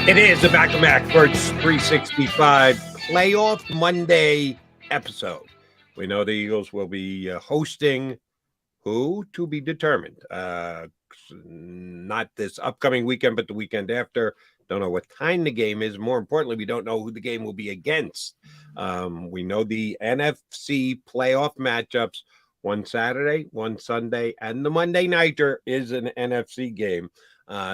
It is the Back to Back Birds 365 Playoff Monday episode. We know the Eagles will be hosting who to be determined. Not this upcoming weekend, but the weekend after. Don't know what time the game is. More importantly, we don't know who the game will be against. We know the NFC playoff matchups. One Saturday, one Sunday, and the Monday nighter is an NFC game.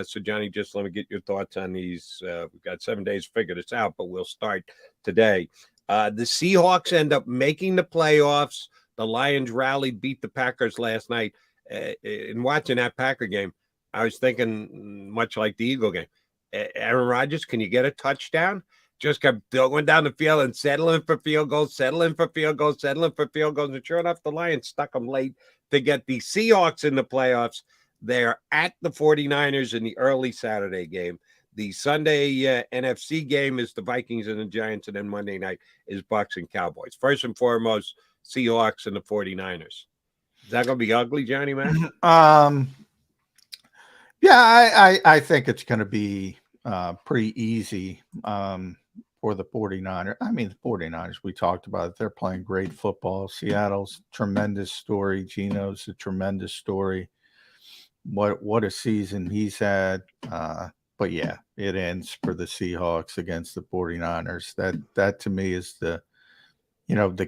So, Johnny, just let me get your thoughts on these. We've got 7 days to figure this out, but we'll start today. The Seahawks end up making the playoffs. The Lions rallied, beat the Packers last night. In watching that Packer game, I was thinking much like the Eagle game. Aaron Rodgers, can you get a touchdown? Just kept going down the field and settling for field goals, settling for field goals, settling for field goals. And sure enough, the Lions stuck them late to get the Seahawks in the playoffs. They're at the 49ers in the early Saturday game. The Sunday NFC game is the Vikings and the Giants, and then Monday night is Bucs and Cowboys. First and foremost, Seahawks and the 49ers. Is that going to be ugly, Johnny, man? Yeah, I think it's going to be pretty easy for the 49ers. I mean, the 49ers, we talked about it. They're playing great football. Seattle's tremendous story. Geno's a tremendous story. What a season he's had. But yeah, it ends for the Seahawks against the 49ers. That to me is the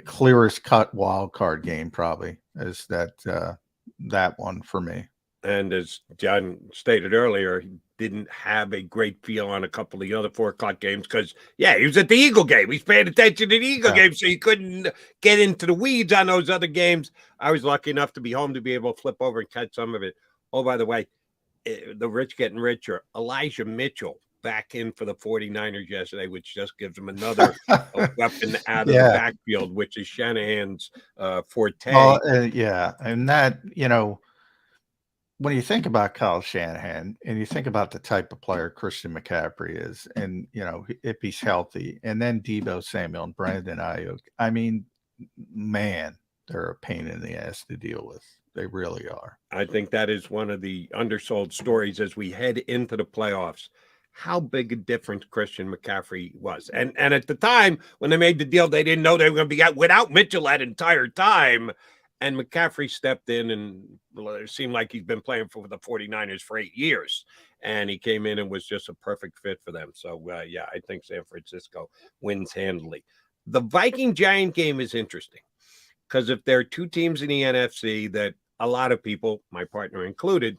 clearest cut wild card game probably is that one for me. And as John stated earlier, he didn't have a great feel on a couple of the other 4 o'clock games because, he was at the Eagle game. He's paying attention to the Eagle game, so he couldn't get into the weeds on those other games. I was lucky enough to be home to be able to flip over and catch some of it. Oh, by the way, the rich getting richer. Elijah Mitchell back in for the 49ers yesterday, which just gives them another weapon out of the backfield, which is Shanahan's forte. And that, when you think about Kyle Shanahan and you think about the type of player Christian McCaffrey is, and, if he's healthy, and then Deebo Samuel and Brandon Ayuk, I mean, man, they're a pain in the ass to deal with. They really are. I think that is one of the undersold stories as we head into the playoffs. How big a difference Christian McCaffrey was. And at the time when they made the deal, they didn't know they were going to be out without Mitchell that entire time. And McCaffrey stepped in, and it seemed like he's been playing for the 49ers for 8 years. And he came in and was just a perfect fit for them. So, I think San Francisco wins handily. The Viking-Giant game is interesting because if there are 2 teams in the NFC that a lot of people, my partner included,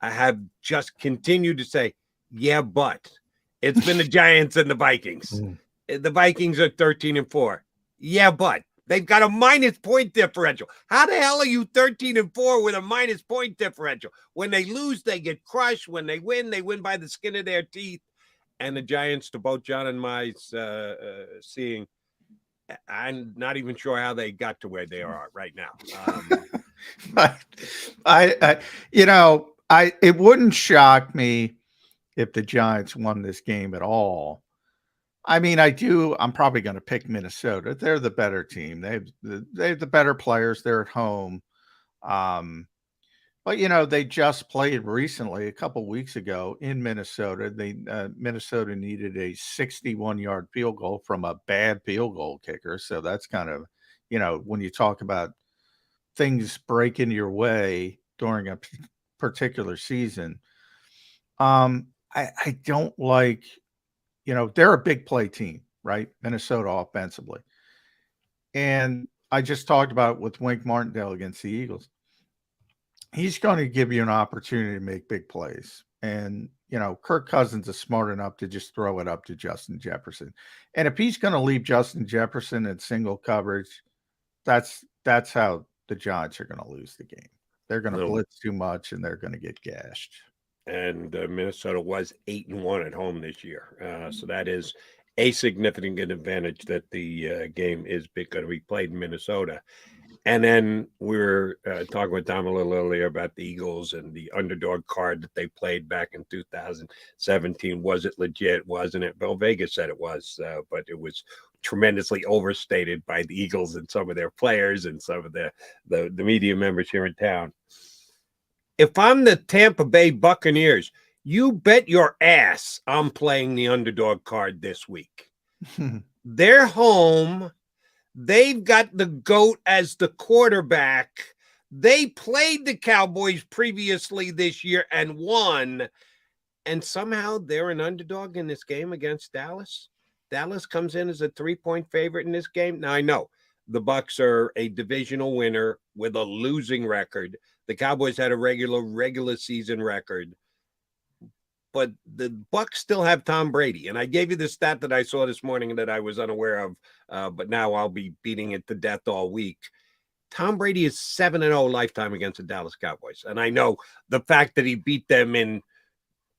have just continued to say, but it's been the Giants and the Vikings. The Vikings are 13-4. But they've got a minus point differential. How the hell are you 13-4 with a minus point differential? When they lose, they get crushed. When they win by the skin of their teeth. And the Giants, to both John and my seeing, I'm not even sure how they got to where they are right now. It wouldn't shock me if the Giants won this game at all. I mean, I'm probably going to pick Minnesota. They're the better team. They have the better players. They're at home. But they just played recently, a couple weeks ago in Minnesota. Minnesota needed a 61-yard field goal from a bad field goal kicker. So that's kind of, when you talk about things breaking your way during a particular season, I don't like, they're a big play team, right? Minnesota offensively. And I just talked about it with Wink Martindale against the Eagles. He's going to give you an opportunity to make big plays. And, Kirk Cousins is smart enough to just throw it up to Justin Jefferson. And if he's going to leave Justin Jefferson in single coverage, that's how the Giants are going to lose the game. They're going to blitz too much and they're going to get gashed. And Minnesota was 8-1 at home this year. So that is a significant advantage that the game is going to be played in Minnesota. And then we were talking with Tom a little earlier about the Eagles and the underdog card that they played back in 2017. Was it legit? Wasn't it? Well, Vegas said it was, but it was tremendously overstated by the Eagles and some of their players and some of the media members here in town. If I'm the Tampa Bay Buccaneers, You bet your ass I'm playing the underdog card this week. They're home. They've got the GOAT as the quarterback. They played the Cowboys previously this year and won. And somehow they're an underdog in this game against Dallas. Dallas comes in as a 3-point favorite in this game. Now, I know the Bucs are a divisional winner with a losing record. The Cowboys had a regular season record. But the Bucs still have Tom Brady. And I gave you the stat that I saw this morning that I was unaware of, but now I'll be beating it to death all week. Tom Brady is 7-0 lifetime against the Dallas Cowboys. And I know the fact that he beat them in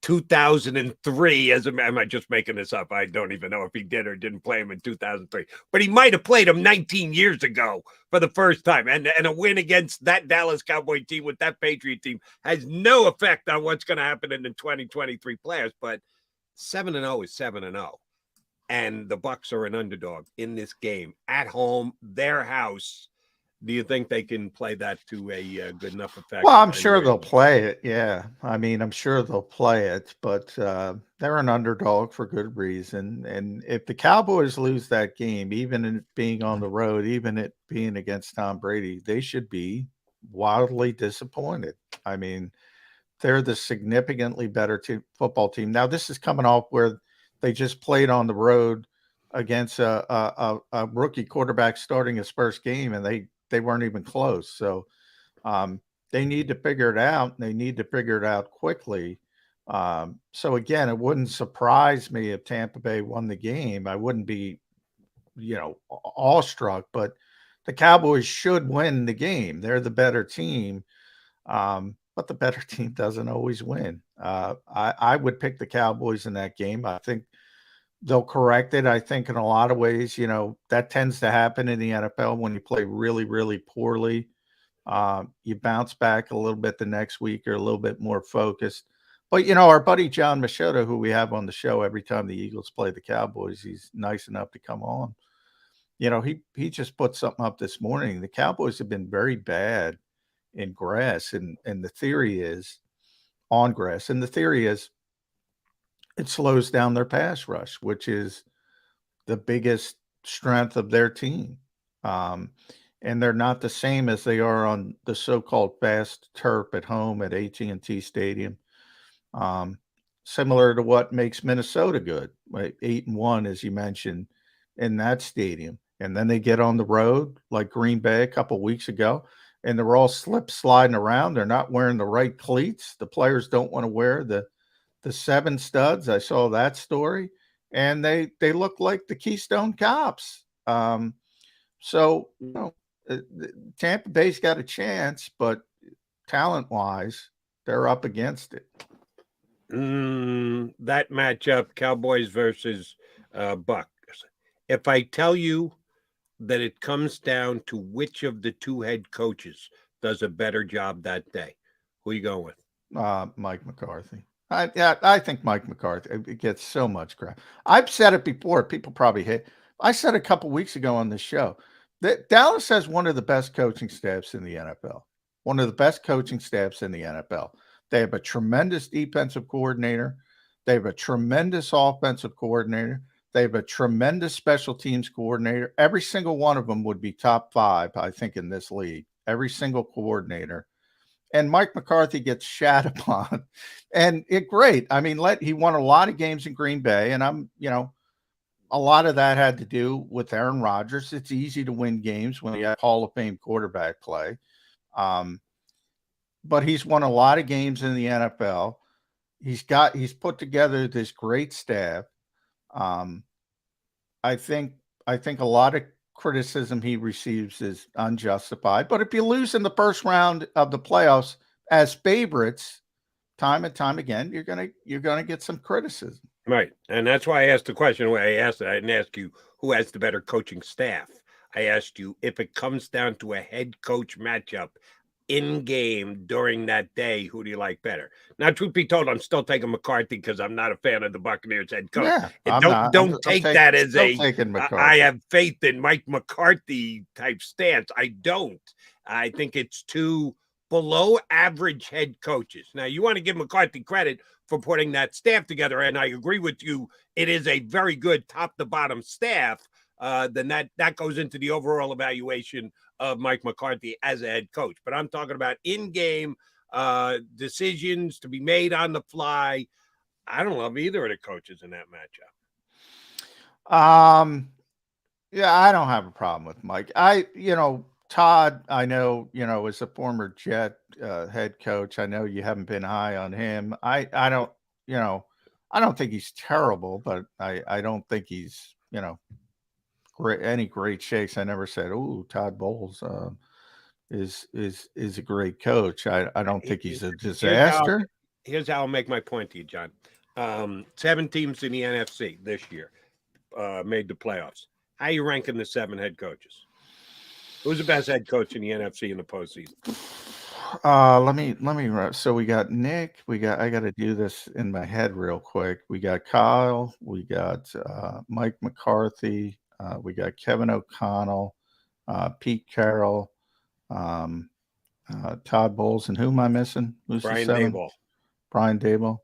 2003, am I just making this up? I don't even know if he did or didn't play him in 2003, but he might have played him 19 years ago for the first time. And a win against that Dallas Cowboy team with that Patriot team has no effect on what's going to happen in the 2023 playoffs. But 7-0 is 7-0. And the Bucs are an underdog in this game at home, their house. Do you think they can play that to a good enough effect? Well, I'm sure they'll play it. Yeah. I mean, I'm sure they'll play it, but they're an underdog for good reason. And if the Cowboys lose that game, even in being on the road, even it being against Tom Brady, they should be wildly disappointed. I mean, they're the significantly better football team. Now, this is coming off where they just played on the road against a rookie quarterback starting his first game, and they weren't even close. So they need to figure it out. They need to figure it out quickly. So again, it wouldn't surprise me if Tampa Bay won the game. I wouldn't be, awestruck, but the Cowboys should win the game. They're the better team. But the better team doesn't always win. I would pick the Cowboys in that game. I think they'll correct it. I think in a lot of ways, that tends to happen in the NFL when you play really, really poorly. You bounce back a little bit the next week. You're a little bit more focused. But, our buddy John Machado, who we have on the show every time the Eagles play the Cowboys, he's nice enough to come on. He just put something up this morning. The Cowboys have been very bad in grass. And the theory is on grass. And the theory is, it slows down their pass rush, which is the biggest strength of their team. And they're not the same as they are on the so-called fast turf at home at AT&T Stadium. Similar to what makes Minnesota good, right? 8-1, as you mentioned, in that stadium. And then they get on the road like Green Bay a couple weeks ago, and they're all sliding around. They're not wearing the right cleats. The players don't want to wear the 7 studs. I saw that story, and they look like the Keystone Cops. So Tampa Bay's got a chance, but talent-wise, they're up against it. That matchup, Cowboys versus Bucs. If I tell you that it comes down to which of the two head coaches does a better job that day, who are you going with? Mike McCarthy. I think Mike McCarthy, it gets so much crap. I've said it before. People probably hate. I said a couple weeks ago on the show that Dallas has one of the best coaching staffs in the NFL. One of the best coaching staffs in the NFL. They have a tremendous defensive coordinator. They have a tremendous offensive coordinator. They have a tremendous special teams coordinator. Every single one of them would be top 5, I think, in this league. Every single coordinator. And Mike McCarthy gets shat upon, and great. I mean, he won a lot of games in Green Bay, and a lot of that had to do with Aaron Rodgers. It's easy to win games when you have Hall of Fame quarterback play. But he's won a lot of games in the NFL. He's put together this great staff. I think a lot of criticism he receives is unjustified. But if you lose in the first round of the playoffs as favorites, time and time again, you're gonna get some criticism. Right. And that's why I asked the question the way I asked it. I didn't ask you who has the better coaching staff. I asked you if it comes down to a head coach matchup in game during that day, who do you like better? Now, truth be told, I'm still taking McCarthy because I'm not a fan of the Buccaneers head coach. Yeah, don't take that as I have faith in Mike McCarthy type stance. I don't. I think it's 2 below average head coaches. Now, you want to give McCarthy credit for putting that staff together. And I agree with you. It is a very good top to bottom staff. Then that goes into the overall evaluation of Mike McCarthy as a head coach. But I'm talking about in-game decisions to be made on the fly. I don't love either of the coaches in that matchup. Yeah, I don't have a problem with Mike. Todd, I know, is a former Jet head coach. I know you haven't been high on him. I don't, I don't think he's terrible, but I don't think he's, great shakes. I never said, "Oh, Todd Bowles is a great coach." I don't think he's a disaster. Here's how I'll make my point to you, John. 7 teams in the NFC this year made the playoffs. How you ranking the 7 head coaches? Who's the best head coach in the NFC in the postseason? Let me. So we got Nick. I got to do this in my head real quick. We got Kyle. We got Mike McCarthy. We got Kevin O'Connell, Pete Carroll, Todd Bowles, and who am I missing? Who's Brian the 7? Daboll. Brian Daboll.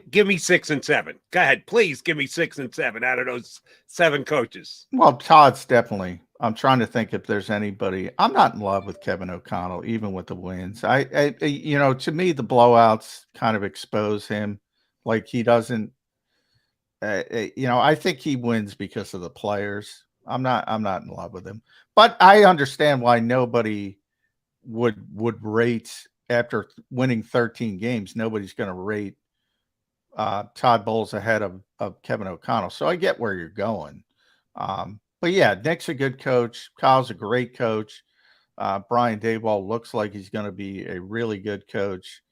Give me 6 and 7. Go ahead, please. Give me 6 and 7 out of those 7 coaches. Well, Todd's definitely. I'm trying to think if there's anybody. I'm not in love with Kevin O'Connell, even with the wins. I to me, the blowouts kind of expose him. Like he doesn't. I think he wins because of the players. I'm not in love with him, but I understand why nobody would rate after winning 13 games. Nobody's going to rate Todd Bowles ahead of Kevin O'Connell. So I get where you're going. But yeah, Nick's a good coach. Kyle's a great coach. Brian Daboll looks like he's going to be a really good coach.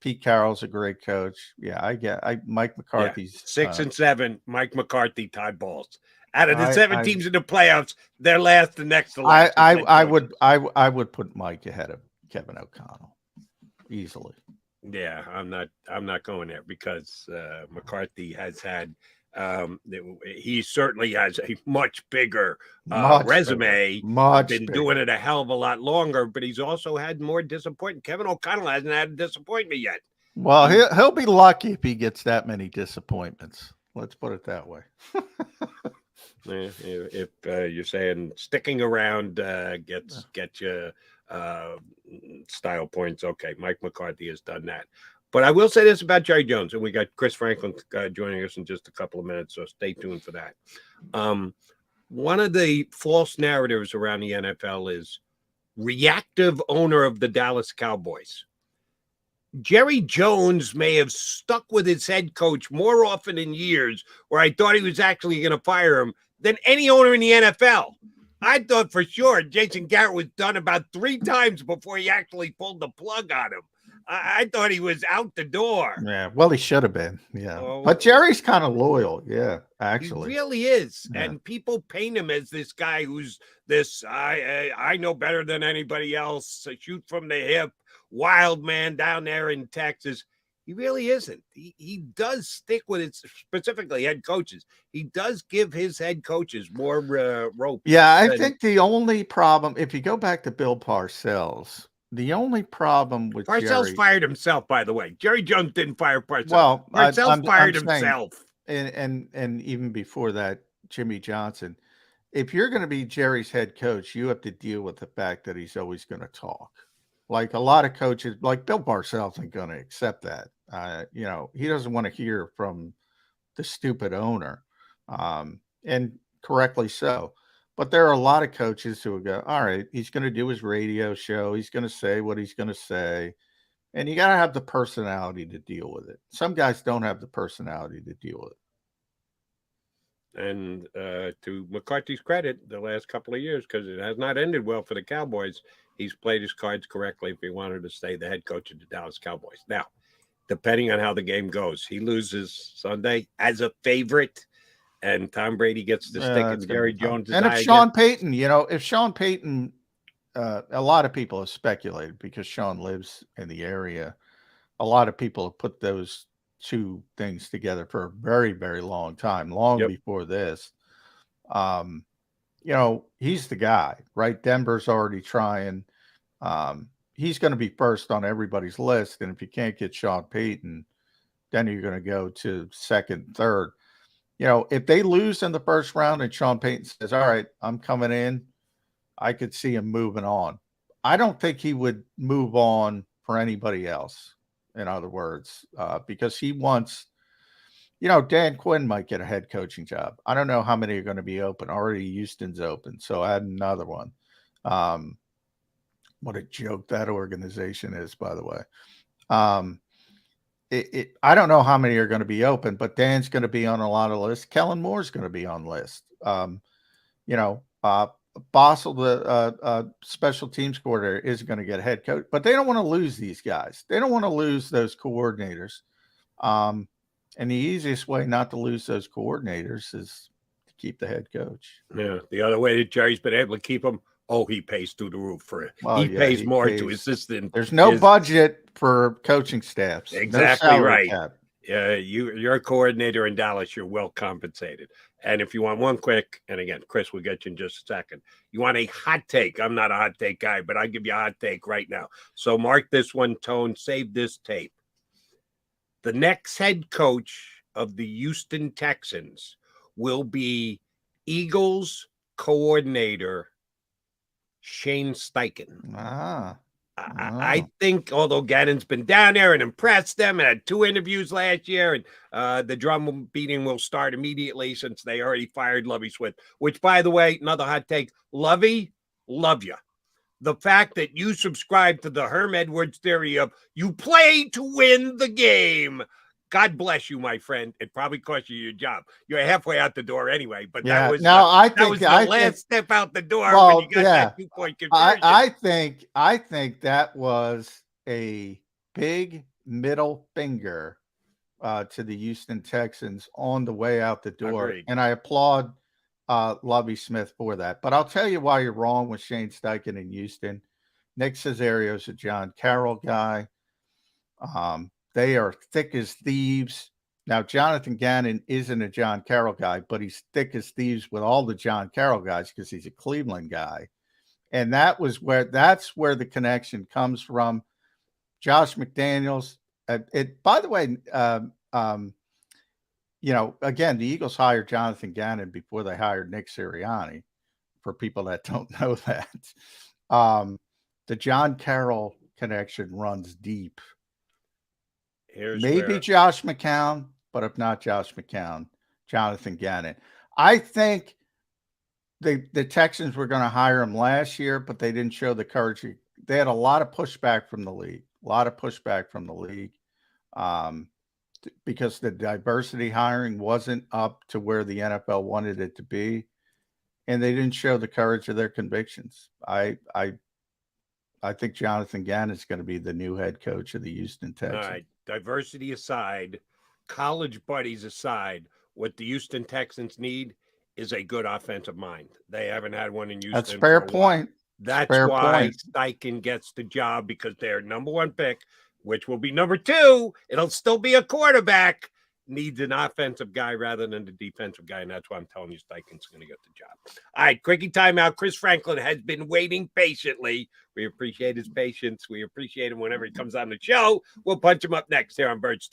Pete Carroll's a great coach. Yeah, Mike McCarthy's 6 and 7. Mike McCarthy, Todd Bowles. Out of the 7 teams in the playoffs, they're last and next to last. I would put Mike ahead of Kevin O'Connell easily. Yeah, I'm not going there because McCarthy has had he certainly has a much bigger resume. Been doing it a hell of a lot longer, but he's also had more disappointment. Kevin O'Connell hasn't had a disappointment yet. Well, he'll be lucky if he gets that many disappointments. Let's put it that way. If you're saying sticking around gets you style points, okay, Mike McCarthy has done that. But I will say this about Jerry Jones, and we got Chris Franklin joining us in just a couple of minutes, so stay tuned for that. One of the false narratives around the NFL is reactive owner of the Dallas Cowboys. Jerry Jones may have stuck with his head coach more often in years where I thought he was actually going to fire him than any owner in the NFL. I thought for sure Jason Garrett was done about 3 times before he actually pulled the plug on him. I thought he was out the door. Yeah, well, he should have been. Yeah, but Jerry's kind of loyal. Yeah, actually, he really is. Yeah. And people paint him as this guy who's this. I know better than anybody else. Shoot from the hip, wild man down there in Texas. He really isn't. He does stick with it, specifically head coaches. He does give his head coaches more rope. Yeah, I think the only problem, if you go back to Bill Parcells. The only problem with Parcells fired himself, by the way. Jerry Jones didn't fire Parcells. Well, Parcells fired himself. And even before that, Jimmy Johnson. If you're going to be Jerry's head coach, you have to deal with the fact that he's always going to talk. Like a lot of coaches, like Bill Parcells isn't going to accept that. He doesn't want to hear from the stupid owner, and correctly so. But there are a lot of coaches who will go, all right, he's going to do his radio show. He's going to say what he's going to say. And you got to have the personality to deal with it. Some guys don't have the personality to deal with it. And to McCarthy's credit, the last couple of years, because it has not ended well for the Cowboys, he's played his cards correctly if he wanted to stay the head coach of the Dallas Cowboys. Now, depending on how the game goes, he loses Sunday as a favorite. And Tom Brady gets to stick in Jerry Jones' and if Sean Payton, a lot of people have speculated because Sean lives in the area. A lot of people have put those 2 things together for a very, very long time, before this. He's the guy, right? Denver's already trying. he's going to be first on everybody's list. And if you can't get Sean Payton, then you're going to go to second, third. If they lose in the first round and Sean Payton says, all right, I'm coming in, I could see him moving on. I don't think he would move on for anybody else, in other words, because he wants, Dan Quinn might get a head coaching job. I don't know how many are going to be open. Already Houston's open, so add another one. What a joke that organization is, by the way. I don't know how many are going to be open, but Dan's going to be on a lot of lists. Kellen Moore's going to be on lists. Bossel, the special teams coordinator, is going to get a head coach, but they don't want to lose these guys. They don't want to lose those coordinators. And the easiest way not to lose those coordinators is to keep the head coach. Yeah. The other way that Jerry's been able to keep him, he pays through the roof for it. He pays more to assistant. There's no budget for coaching staffs. Exactly right. Cap. Yeah, you're a coordinator in Dallas. You're well compensated. And if you want one quick, and again, Chris will get you in just a second. You want a hot take? I'm not a hot take guy, but I'll give you a hot take right now. So mark this one, Tone. Save this tape. The next head coach of the Houston Texans will be Eagles coordinator Shane Steichen. I think, although Gannon's been down there and impressed them and had 2 interviews last year, and the drum beating will start immediately since they already fired Lovie Smith, which, by the way, another hot take, Lovie, love you. The fact that you subscribe to the Herm Edwards theory of you play to win the game. God bless you, my friend. It probably cost you your job. You're halfway out the door anyway, but that was the last step out the door when you got that 2-point conversion. I think that was a big middle finger to the Houston Texans on the way out the door. Agreed. And I applaud Lovie Smith for that. But I'll tell you why you're wrong with Shane Steichen in Houston. Nick Cesario's a John Carroll guy. They are thick as thieves. Now, Jonathan Gannon isn't a John Carroll guy, but he's thick as thieves with all the John Carroll guys because he's a Cleveland guy. And that's where the connection comes from. Josh McDaniels. By the way, again, the Eagles hired Jonathan Gannon before they hired Nick Sirianni, for people that don't know that. The John Carroll connection runs deep. Maybe Josh McCown, but if not Josh McCown, Jonathan Gannon. I think the Texans were going to hire him last year, but they didn't show the courage. They had a lot of pushback from the league, because the diversity hiring wasn't up to where the NFL wanted it to be, and they didn't show the courage of their convictions. I think Jonathan Gannon is going to be the new head coach of the Houston Texans. All right. Diversity aside, college buddies aside, what the Houston Texans need is a good offensive mind. They haven't had one in Houston. That's a fair point. That's why Steichen gets the job, because their number 1 pick, which will be number 2, it'll still be a quarterback, needs an offensive guy rather than the defensive guy, and that's why I'm telling you Steichen's going to get the job. All right, quickie timeout. Chris Franklin has been waiting patiently. We appreciate his patience. We appreciate him whenever he comes on the show. We'll punch him up next here on Birds